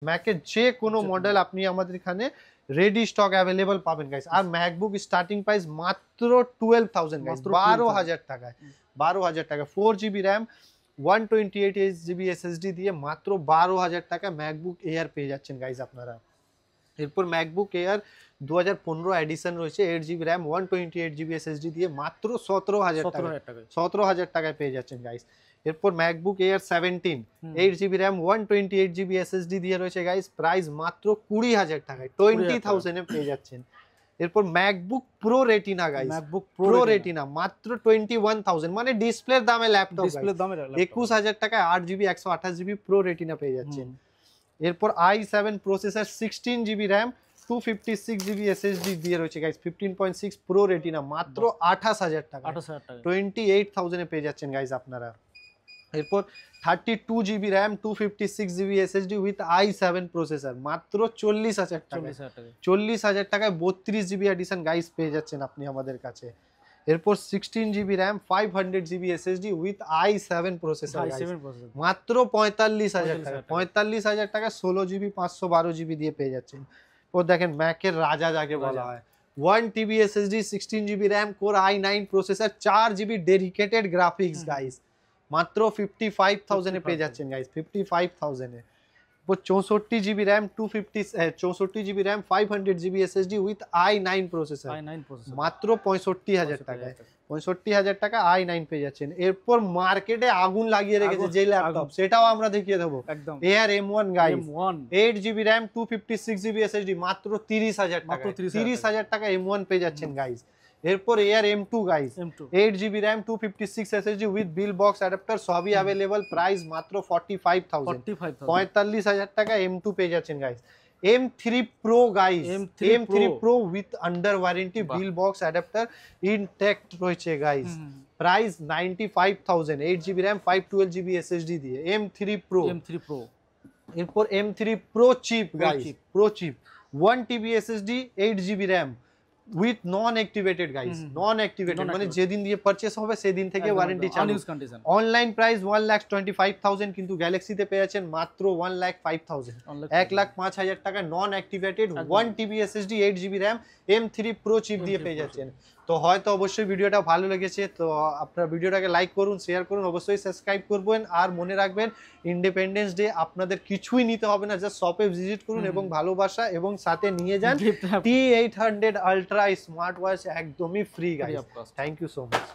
ম্যাকের যে কোনো মডেল আপনি আমাদের এখানে রেডি স্টক অ্যাভেলেবল পাবেন গাইস। আর ম্যাকবুক স্টার্টিং প্রাইস মাত্র 12,000 গাইস, 12,000 টাকায়। 12,000 টাকা 4GB র্যাম 128GB SSD দিয়ে মাত্র 12,000 টাকা ম্যাকবুক এয়ার পেয়ে যাচ্ছেন গাইস আপনারা। এরপর ম্যাকবুক এয়ার 2015 এডিশন রয়েছে 8GB র্যাম 128GB SSD দিয়ে মাত্র 17,000 টাকা, 17,000 টাকায় পেয়ে যাচ্ছেন গাইস। এরপর MacBook air 17 8GB RAM 128GB SSD দিয়ে রয়েছে গাইস, প্রাইস মাত্র 20,000 টাকায়, 20,000 এ পেয়ে যাচ্ছেন। এরপর MacBook pro retina guys, MacBook pro retina মাত্র 21,000, মানে ডিসপ্লের দামে ল্যাপটপ, ডিসপ্লের দামে 21,000 টাকায় 8GB 128GB প্রো রেটিনা পেয়ে যাচ্ছেন। এরপর i7 processor 16GB RAM 256GB SSD দিয়ে রয়েছে গাইস, 15.6 প্রো রেটিনা মাত্র 28,000 টাকা, 28,000 এ পেয়ে যাচ্ছেন গাইস আপনারা। এরপর 32GB RAM 256GB SSD with i7 processor মাত্র 40,000 টাকা, 40,000 টাকায় 32GB এডিশন গাইস পেয়ে যাচ্ছেন আপনি আমাদের কাছে। এরপর 16GB RAM 500GB SSD with i7 processor মাত্র 45,000 টাকা, 45,000 টাকা 16GB 512GB দিয়ে পেয়ে যাচ্ছেন। তো দেখেন ম্যাকের রাজা যাকে বলা হয়, 1TB SSD 16GB RAM core i9 processor 4GB dedicated graphics guys, মাত্র 55,000 এ পেয়ে যাচ্ছেন guys, 55,000 A. 64GB RAM 64GB RAM 500GB SSD with i9 processor মাত্র 65,000 টাকায়, 65,000 টাকা i9 পেয়ে যাচ্ছেন। এরপর মার্কেটে আগুন লাগিয়ে রেখেছে যে ল্যাপটপ, সেটাও আমরা দেখিয়ে দেবো, air M1 guys, 8GB RAM 256GB SSD মাত্র 30,000 টাকা, 30,000 টাকা M1 পেয়ে যাচ্ছেন গাইস। এরপর air M2 guys, 8GB RAM 256 SSD with bill box adapter সবই अवेलेबल, প্রাইস মাত্র 45,000, 45,000 টাকা M2 পেয়ে যাচ্ছেন guys. M3 Pro guys, M3 Pro with under warranty bill box adapter intact রয়েছে guys, price 95,000, 8GB RAM 512GB SSD দিয়ে M3 Pro। এরপর M3 Pro chip guys, Pro chip 1TB SSD 8GB RAM with non activated guys, non activated মানে যেদিন দিয়ে purchase হবে সেদিন থেকে warranty চালু। অনলাইন প্রাইস 1,25,000, কিন্তু গ্যালাক্সিতে পেয়ে যাচ্ছেন মাত্র 1,05,000, 1,05,000 টাকা non activated 1TB SSD 8GB RAM M3 Pro chip দিয়ে পেয়ে যাচ্ছেন। তো হয়তো অবশ্যই ভিডিওটা ভালো লেগেছে, তো আপনারা ভিডিওটাকে লাইক করুন, শেয়ার করুন, অবশ্যই সাবস্ক্রাইব করবেন। আর মনে রাখবেন ইন্ডিপেন্ডেন্স ডে আপনাদের কিছুই নিতে হবে না, জাস্ট শপে ভিজিট করুন এবং ভালোবাসা এবং সাথে নিয়ে যান T800 আলট্রা স্মার্ট ওয়াচ, একদমই free guys. Thank you so much.